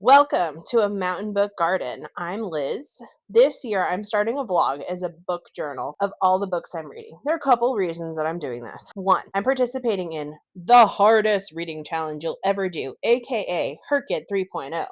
Welcome to a mountain book garden. I'm Liz. This year I'm starting a vlog as a book journal of all the books I'm reading. There are a couple reasons that I'm doing this. One, I'm participating in the hardest reading challenge you'll ever do, aka HRCYED 3.0.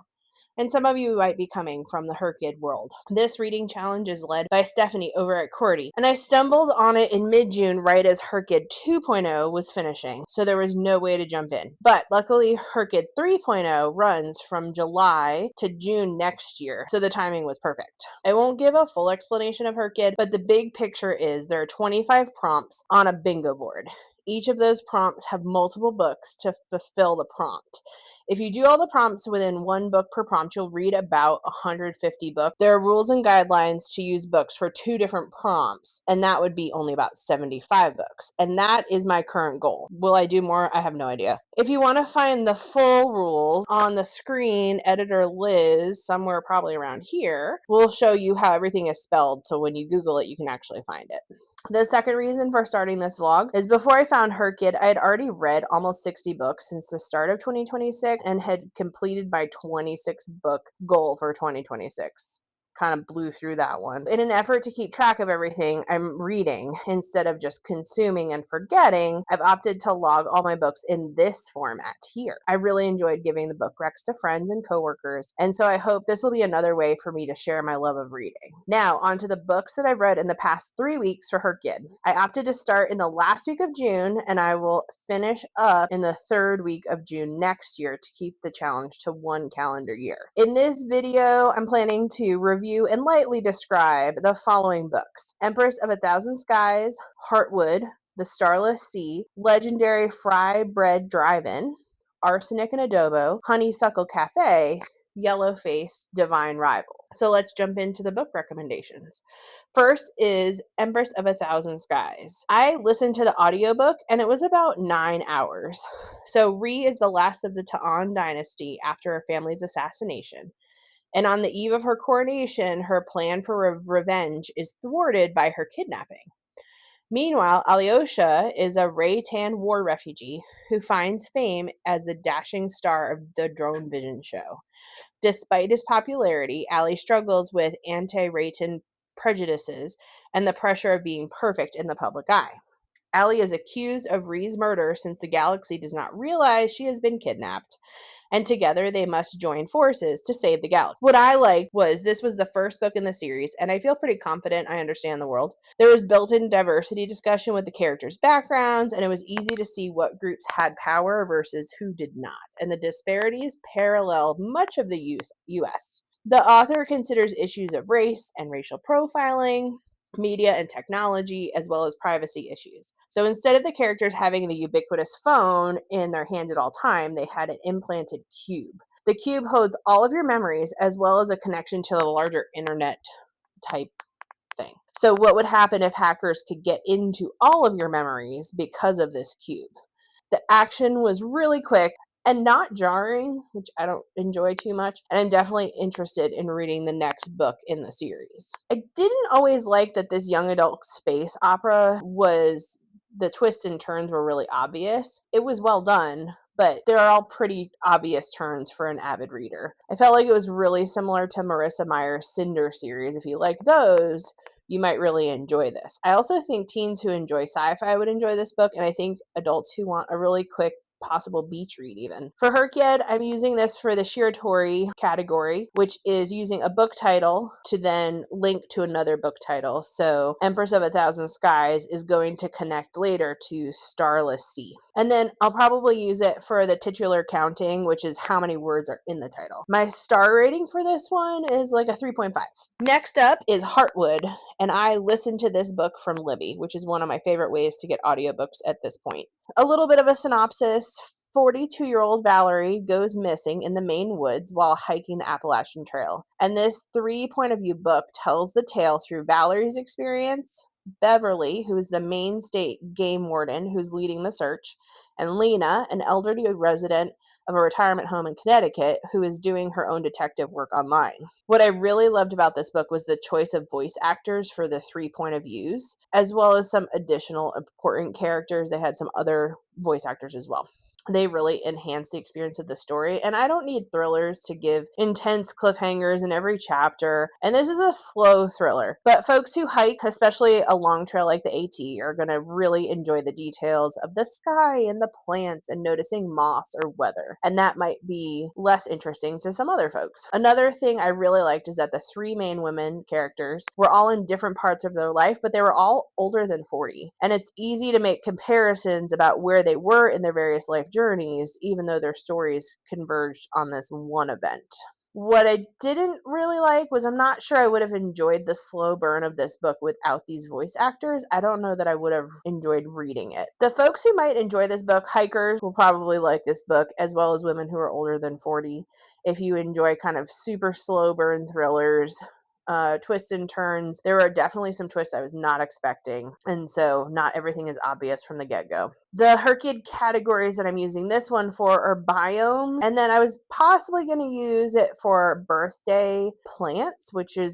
And some of you might be coming from the HRCYED world. This reading challenge is led by Stephanie over at Cordy, and I stumbled on it in mid-June right as HRCYED 2.0 was finishing, so there was no way to jump in. But luckily, HRCYED 3.0 runs from July to June next year, so the timing was perfect. I won't give a full explanation of HRCYED, but the big picture is there are 25 prompts on a bingo board. Each of those prompts have multiple books to fulfill the prompt. If you do all the prompts within one book per prompt, you'll read about 150 books. There are rules and guidelines to use books for 2 different prompts, and that would be only about 75 books. And that is my current goal. Will I do more? I have no idea. If you want to find the full rules on the screen, editor Liz, somewhere probably around here, will show you how everything is spelled, so when you Google it, you can actually find it. The second reason for starting this vlog is before I found HRCYED, I had already read almost 60 books since the start of 2026 and had completed my 26 book goal for 2026. Kind of blew through that one. In an effort to keep track of everything I'm reading, instead of just consuming and forgetting, I've opted to log all my books in this format here. I really enjoyed giving the book recs to friends and coworkers, and so I hope this will be another way for me to share my love of reading. Now, on to the books that I've read in the past 3 weeks for HRCYED. I opted to start in the last week of June, and I will finish up in the 3rd week of June next year to keep the challenge to 1 calendar year. In this video, I'm planning to review and lightly describe the following books: Empress of 1,000 Skies, Heartwood, The Starless Sea, Legendary Frybread Drive-In, Arsenic and Adobo, Honeysuckle Cafe, Yellowface, Divine Rival. So let's jump into the book recommendations. First is Empress of 1,000 Skies. I listened to the audiobook and it was about 9 hours. So Ree is the last of the Ta'an dynasty after her family's assassination. And on the eve of her coronation, her plan for revenge is thwarted by her kidnapping. Meanwhile, Alyosha is a Raytan war refugee who finds fame as the dashing star of the Drone Vision show. Despite his popularity, Ali struggles with anti-Raytan prejudices and the pressure of being perfect in the public eye. Ali is accused of Ree's murder since the galaxy does not realize she has been kidnapped, and together they must join forces to save the galaxy. What I liked was this was the first book in the series, and I feel pretty confident I understand the world. There was built-in diversity discussion with the characters' backgrounds, and it was easy to see what groups had power versus who did not, and the disparities parallel much of the U.S. The author considers issues of race and racial profiling, media and technology, as well as privacy issues. So instead of the characters having the ubiquitous phone in their hand at all time, they had an implanted cube. The cube holds all of your memories as well as a connection to the larger internet type thing. So what would happen if hackers could get into all of your memories because of this cube? The action was really quick and not jarring, which I don't enjoy too much, and I'm definitely interested in reading the next book in the series. I didn't always like that this young adult space opera the twists and turns were really obvious. It was well done, but they're all pretty obvious turns for an avid reader. I felt like it was really similar to Marissa Meyer's Cinder series. If you like those, you might really enjoy this. I also think teens who enjoy sci-fi would enjoy this book, and I think adults who want a really quick possible beach read even. For HRCYED, I'm using this for the Shiratori category, which is using a book title to then link to another book title. So Empress of 1,000 Skies is going to connect later to Starless Sea. And then I'll probably use it for the titular counting, which is how many words are in the title. My star rating for this one is like a 3.5. Next up is Heartwood, and I listened to this book from Libby, which is one of my favorite ways to get audiobooks at this point. A little bit of a synopsis. 42-year-old Valerie goes missing in the Maine woods while hiking the Appalachian Trail. And this 3 point of view book tells the tale through Valerie's experience, Beverly, who is the Maine state game warden who's leading the search, and Lena, an elderly resident of a retirement home in Connecticut who is doing her own detective work online. What I really loved about this book was the choice of voice actors for the 3 point of views, as well as some additional important characters. They had some other voice actors as well. They really enhance the experience of the story. And I don't need thrillers to give intense cliffhangers in every chapter. And this is a slow thriller. But folks who hike, especially a long trail like the AT, are going to really enjoy the details of the sky and the plants and noticing moss or weather. And that might be less interesting to some other folks. Another thing I really liked is that the three main women characters were all in different parts of their life, but they were all older than 40. And it's easy to make comparisons about where they were in their various life journeys, even though their stories converged on this one event. What I didn't really like was I'm not sure I would have enjoyed the slow burn of this book without these voice actors. I don't know that I would have enjoyed reading it. The folks who might enjoy this book, hikers, will probably like this book, as well as women who are older than 40. If you enjoy kind of super slow burn thrillers, twists and turns, there are definitely some twists I was not expecting, and so not everything is obvious from the get-go. The HRCYED categories that I'm using this one for are biome, and then I was possibly going to use it for birthday plants,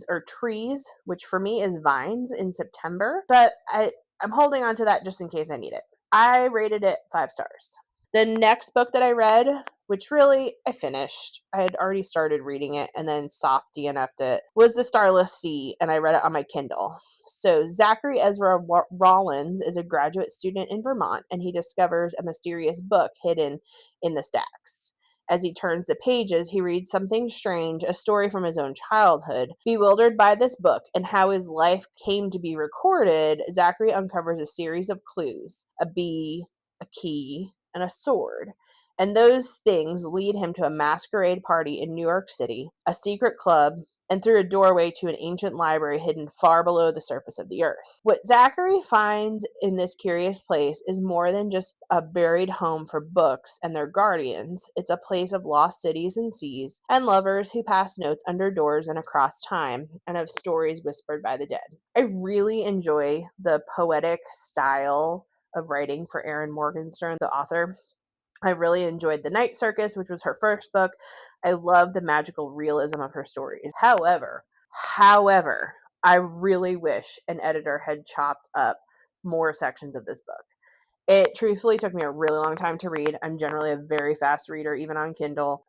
or trees, which for me is vines in September, but I'm holding on to that just in case I need it. I rated it 5 stars. The next book that I read, which really I finished, I had already started reading it and then soft DNF'd it, was The Starless Sea, and I read it on my Kindle. So Zachary Ezra Rollins is a graduate student in Vermont, and he discovers a mysterious book hidden in the stacks. As he turns the pages, he reads something strange, a story from his own childhood. Bewildered by this book and how his life came to be recorded, Zachary uncovers a series of clues: a bee, a key, and a sword. And those things lead him to a masquerade party in New York City, a secret club, and through a doorway to an ancient library hidden far below the surface of the earth. What Zachary finds in this curious place is more than just a buried home for books and their guardians. It's a place of lost cities and seas, and lovers who pass notes under doors and across time, and of stories whispered by the dead. I really enjoy the poetic style of writing for Erin Morgenstern, the author. I really enjoyed The Night Circus, which was her first book. I love the magical realism of her stories. However, I really wish an editor had chopped up more sections of this book. It truthfully took me a really long time to read. I'm generally a very fast reader, even on Kindle.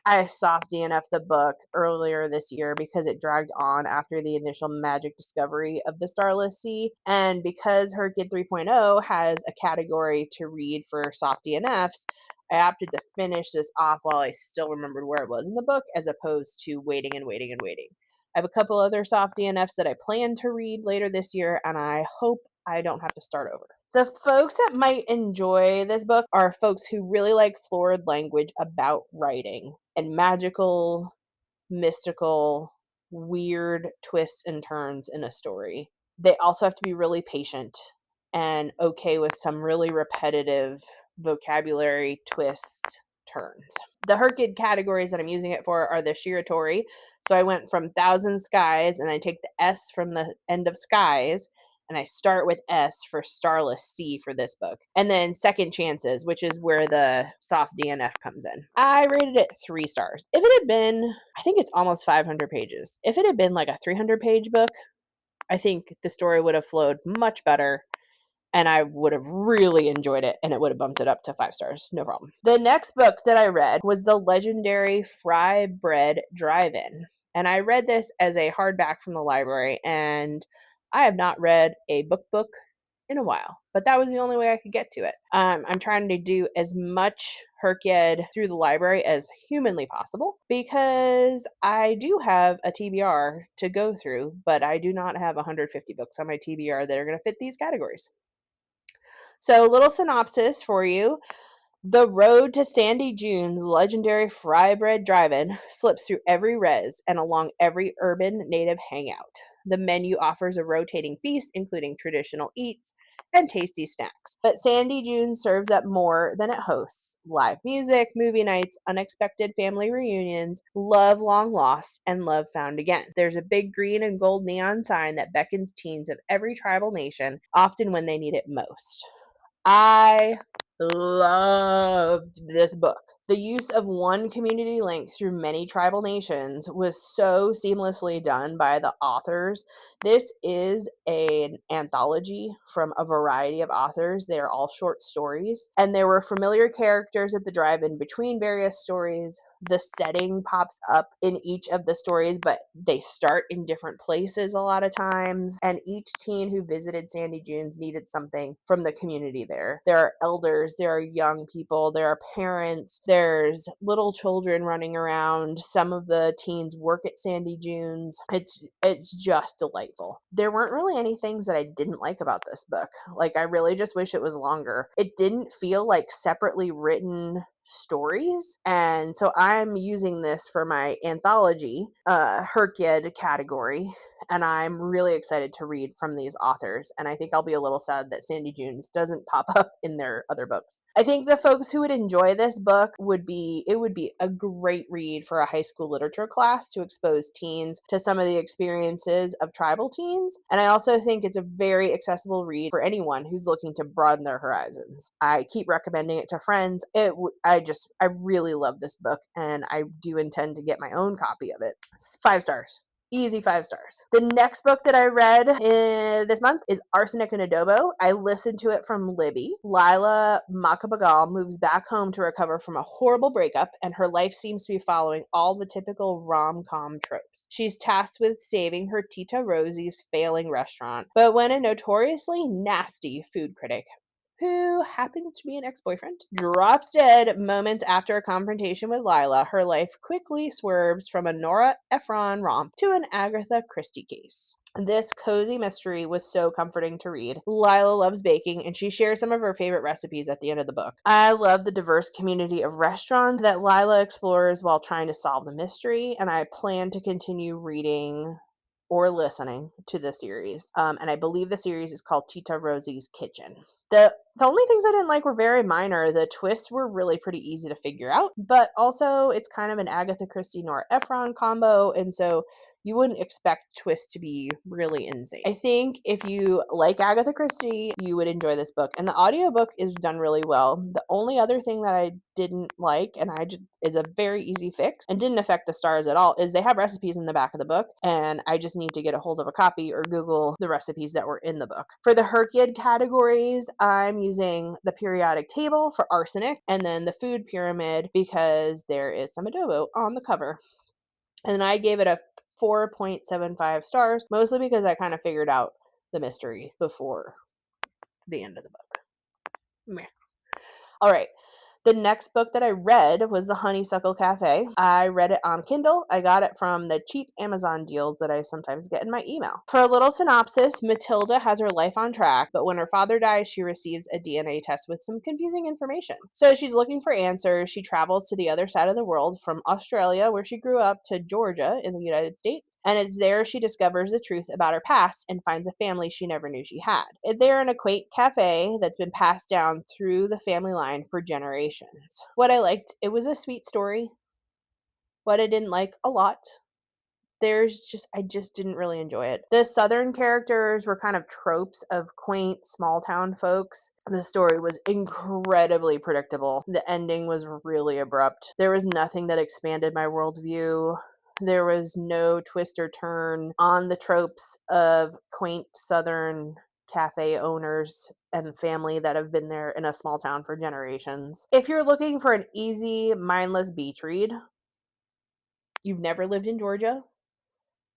I soft DNF'd the book earlier this year because it dragged on after the initial magic discovery of the Starless Sea. And because HRCYED 3.0 has a category to read for soft DNFs, I opted to finish this off while I still remembered where it was in the book, as opposed to waiting and waiting and waiting. I have a couple other soft DNFs that I plan to read later this year, and I hope I don't have to start over. The folks that might enjoy this book are folks who really like florid language about writing and magical, mystical, weird twists and turns in a story. They also have to be really patient and okay with some really repetitive vocabulary twist turns. The HRCYED categories that I'm using it for are the Shiratori. So I went from Thousand Skies, and I take the S from the end of skies, and I start with S for Starless Sea for this book. And then Second Chances, which is where the soft DNF comes in. I rated it 3 stars. If it had been, I think it's almost 500 pages. If it had been like a 300-page book, I think the story would have flowed much better, and I would have really enjoyed it, and it would have bumped it up to 5 stars. No problem. The next book that I read was the legendary Frybread Drive-In. And I read this as a hardback from the library, and I have not read a book in a while, but that was the only way I could get to it. I'm trying to do as much HRCYED through the library as humanly possible, because I do have a TBR to go through, but I do not have 150 books on my TBR that are going to fit these categories. So, a little synopsis for you. The road to Sandy June's legendary Frybread Drive-In slips through every res and along every urban native hangout. The menu offers a rotating feast, including traditional eats and tasty snacks. But Sandy June serves up more than it hosts: live music, movie nights, unexpected family reunions, love long lost, and love found again. There's a big green and gold neon sign that beckons teens of every tribal nation, often when they need it most. I loved this book. The use of one community link through many tribal nations was so seamlessly done by the authors. This is an anthology from a variety of authors. They are all short stories, and there were familiar characters at the drive-in between various stories. The setting pops up in each of the stories, but they start in different places a lot of times. And each teen who visited Sandy Dunes needed something from the community there. There are elders, there are young people, there are parents, there's little children running around. Some of the teens work at Sandy Dunes. It's just delightful. There weren't really any things that I didn't like about this book. Like, I really just wish it was longer. It didn't feel like separately written stories, and so I'm using this for my anthology HRCYED category, and I'm really excited to read from these authors, and I think I'll be a little sad that Sandy Dunes doesn't pop up in their other books. I think the folks who would enjoy this book would be a great read for a high school literature class to expose teens to some of the experiences of tribal teens, and I also think it's a very accessible read for anyone who's looking to broaden their horizons. I keep recommending it to friends. I really love this book, and I do intend to get my own copy of it. It's 5 stars. Easy 5 stars. The next book that I read this month is Arsenic and Adobo. I listened to it from Libby. Lila Makabagal moves back home to recover from a horrible breakup, and her life seems to be following all the typical rom-com tropes. She's tasked with saving her Tita Rosie's failing restaurant, but when a notoriously nasty food critic, who happens to be an ex-boyfriend, drops dead moments after a confrontation with Lila, her life quickly swerves from a Nora Ephron romp to an Agatha Christie case. This cozy mystery was so comforting to read. Lila loves baking, and she shares some of her favorite recipes at the end of the book. I love the diverse community of restaurants that Lila explores while trying to solve the mystery, and I plan to continue reading or listening to the series. And I believe the series is called Tita Rosie's Kitchen. The only things I didn't like were very minor. The twists were really pretty easy to figure out, but also it's kind of an Agatha Christie Nora Ephron combo, and so you wouldn't expect twists to be really insane. I think if you like Agatha Christie, you would enjoy this book, and the audiobook is done really well. The only other thing that I didn't like, and is a very easy fix and didn't affect the stars at all, is they have recipes in the back of the book, and I just need to get a hold of a copy or Google the recipes that were in the book. For the HRCYED categories, I'm using the periodic table for arsenic, and then the food pyramid because there is some adobo on the cover. And I gave it a 4.75 stars, mostly because I kind of figured out the mystery before the end of the book. Meh. All right. The next book that I read was The Honeysuckle Cafe. I read it on Kindle. I got it from the cheap Amazon deals that I sometimes get in my email. For a little synopsis, Matilda has her life on track, but when her father dies, she receives a DNA test with some confusing information. So she's looking for answers. She travels to the other side of the world from Australia, where she grew up, to Georgia in the United States. And it's there she discovers the truth about her past and finds a family she never knew she had. They're in a quaint cafe that's been passed down through the family line for generations. What I liked, it was a sweet story. What I didn't like a lot, I just didn't really enjoy it. The southern characters were kind of tropes of quaint small town folks. The story was incredibly predictable. The ending was really abrupt. There was nothing that expanded my worldview. There was no twist or turn on the tropes of quaint southern cafe owners and family that have been there in a small town for generations. If you're looking for an easy, mindless beach read, you've never lived in Georgia,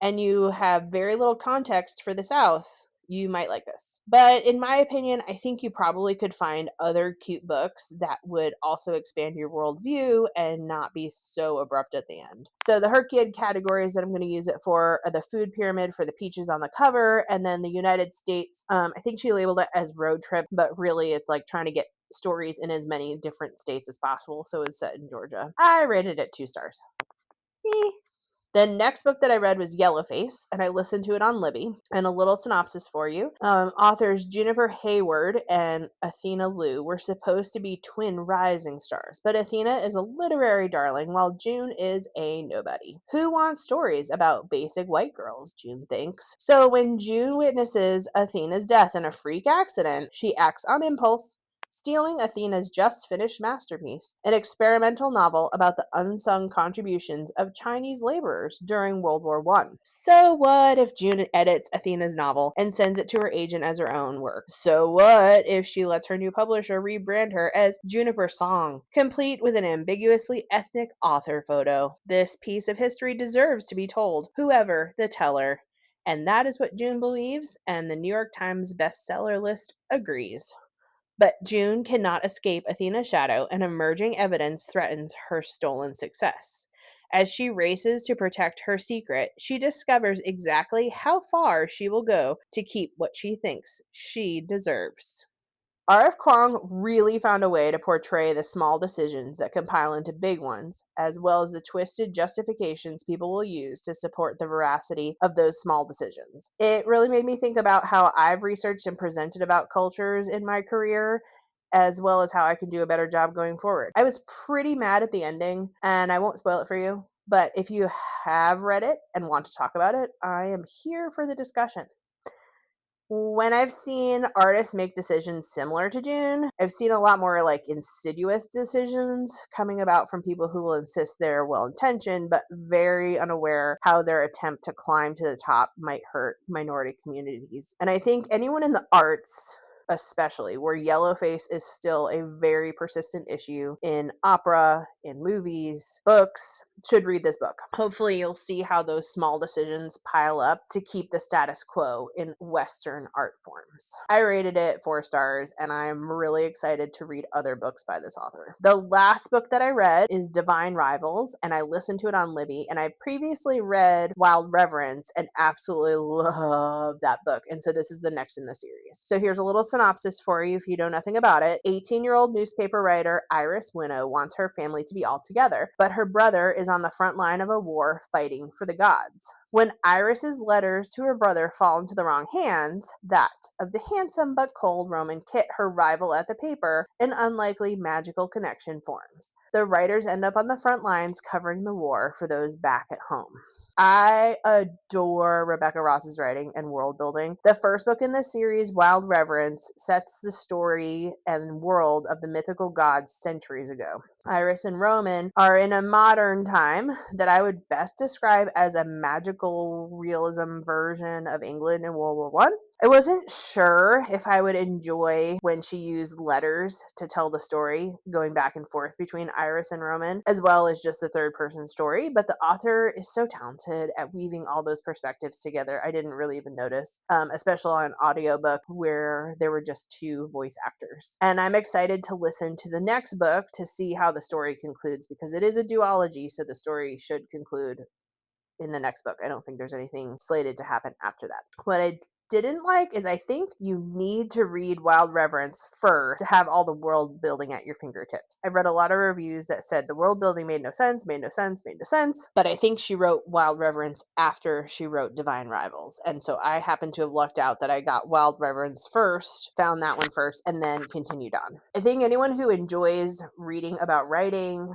and you have very little context for the South, you might like this. But in my opinion, I think you probably could find other cute books that would also expand your worldview and not be so abrupt at the end. So the HRCYED categories that I'm going to use it for are the food pyramid for the peaches on the cover, and then the United States. I think she labeled it as road trip, but really it's like trying to get stories in as many different states as possible. So it's set in Georgia. I rated it 2 stars. The next book that I read was Yellowface, and I listened to it on Libby. And a little synopsis for you. Authors Juniper Hayward and Athena Liu were supposed to be twin rising stars, but Athena is a literary darling while June is a nobody. Who wants stories about basic white girls, June thinks. So when June witnesses Athena's death in a freak accident, she acts on impulse, stealing Athena's just-finished masterpiece, an experimental novel about the unsung contributions of Chinese laborers during World War I. So what if June edits Athena's novel and sends it to her agent as her own work? So what if she lets her new publisher rebrand her as Juniper Song, complete with an ambiguously ethnic author photo? This piece of history deserves to be told, whoever the teller. And that is what June believes, and the New York Times bestseller list agrees. But June cannot escape Athena's shadow, and emerging evidence threatens her stolen success. As she races to protect her secret, she discovers exactly how far she will go to keep what she thinks she deserves. R.F. Kuang really found a way to portray the small decisions that compile into big ones, as well as the twisted justifications people will use to support the veracity of those small decisions. It really made me think about how I've researched and presented about cultures in my career, as well as how I can do a better job going forward. I was pretty mad at the ending, and I won't spoil it for you, but if you have read it and want to talk about it, I am here for the discussion. When I've seen artists make decisions similar to June, I've seen a lot more like insidious decisions coming about from people who will insist they're well intentioned, but very unaware how their attempt to climb to the top might hurt minority communities. And I think anyone in the arts, especially where Yellowface is still a very persistent issue in opera, in movies, books, should read this book. Hopefully you'll see how those small decisions pile up to keep the status quo in Western art forms. I rated it 4 stars, and I'm really excited to read other books by this author. The last book that I read is Divine Rivals, and I listened to it on Libby, and I previously read Wild Reverence and absolutely love that book, and so this is the next in the series. So here's a little synopsis for you if you know nothing about it. 18-year-old newspaper writer Iris Winnow wants her family to be all together, but her brother is on the front line of a war fighting for the gods. When Iris's letters to her brother fall into the wrong hands, that of the handsome but cold Roman Kit, her rival at the paper, an unlikely magical connection forms. The writers end up on the front lines covering the war for those back at home. I adore Rebecca Ross's writing and world building. The first book in the series, Wild Reverence, sets the story and world of the mythical gods centuries ago. Iris and Roman are in a modern time that I would best describe as a magical realism version of England in World War I. I wasn't sure if I would enjoy when she used letters to tell the story, going back and forth between Iris and Roman, as well as just the third person story, but the author is so talented at weaving all those perspectives together. I didn't really even notice, especially on an audiobook where there were just 2 voice actors. And I'm excited to listen to the next book to see how the story concludes, because it is a duology, so the story should conclude in the next book. I don't think there's anything slated to happen after that. What I didn't like is I think you need to read Wild Reverence first to have all the world building at your fingertips. I've read a lot of reviews that said the world building made no sense, but I think she wrote Wild Reverence after she wrote Divine Rivals. And so I happen to have lucked out that I got Wild Reverence first, found that one first, and then continued on. I think anyone who enjoys reading about writing,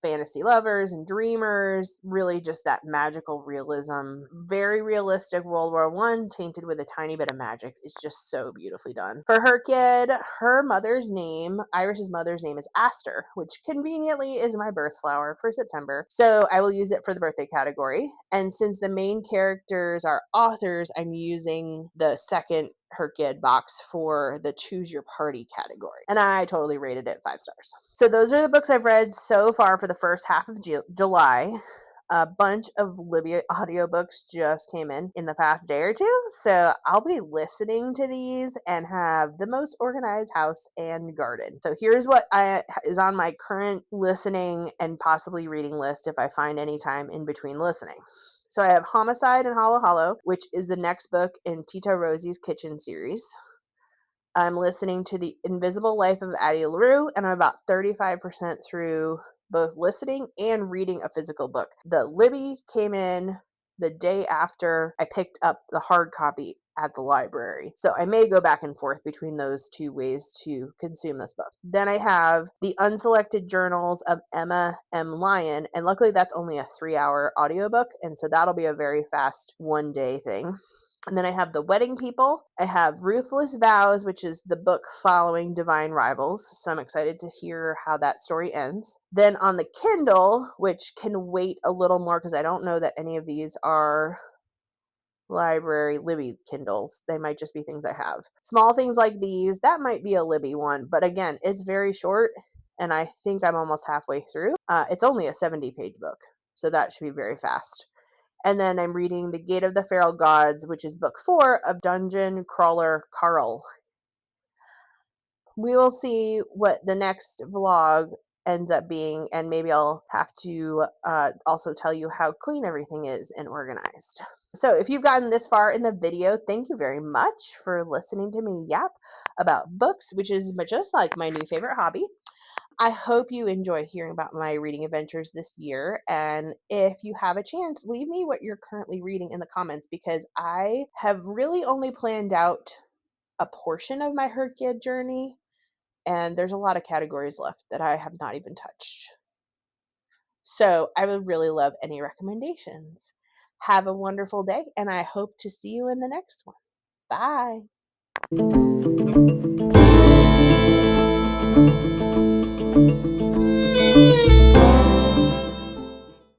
fantasy lovers and dreamers, really just that magical realism, very realistic World War I tainted with a tiny bit of magic, is just so beautifully done. For her kid, her mother's name, Iris's mother's name is Aster, which conveniently is my birth flower for September, so I will use it for the birthday category. And since the main characters are authors, I'm using the second her kid box for the choose your party category, and I totally rated it 5 stars. So those are the books I've read so far for the first half of July. A bunch of Libby audiobooks just came in the past day or two, so I'll be listening to these and have the most organized house and garden. So here's what is on my current listening and possibly reading list if I find any time in between listening. So I have Homicide and Hollow Hollow, which is the next book in Tita Rosie's Kitchen series. I'm listening to The Invisible Life of Addie LaRue, and I'm about 35% through both listening and reading a physical book. The Libby came in the day after I picked up the hard copy at the library. So I may go back and forth between those 2 ways to consume this book. Then I have The Unselected Journals of Emma M. Lyon, and luckily that's only a 3-hour audiobook, and so that'll be a very fast one-day thing. And then I have The Wedding People. I have Ruthless Vows, which is the book following Divine Rivals. So I'm excited to hear how that story ends. Then on the Kindle, which can wait a little more because I don't know that any of these are library Libby Kindles. They might just be things I have. Small things like these, that might be a Libby one. But again, it's very short and I think I'm almost halfway through. It's only a 70-page book. So that should be very fast. And then I'm reading The Gate of the Feral Gods, which is book 4 of Dungeon Crawler Carl. We will see what the next vlog ends up being, and maybe I'll have to also tell you how clean everything is and organized. So if you've gotten this far in the video, thank you very much for listening to me yap about books, which is just like my new favorite hobby. I hope you enjoy hearing about my reading adventures this year. And if you have a chance, leave me what you're currently reading in the comments, because I have really only planned out a portion of my HRCYED journey. And there's a lot of categories left that I have not even touched. So I would really love any recommendations. Have a wonderful day, and I hope to see you in the next one. Bye.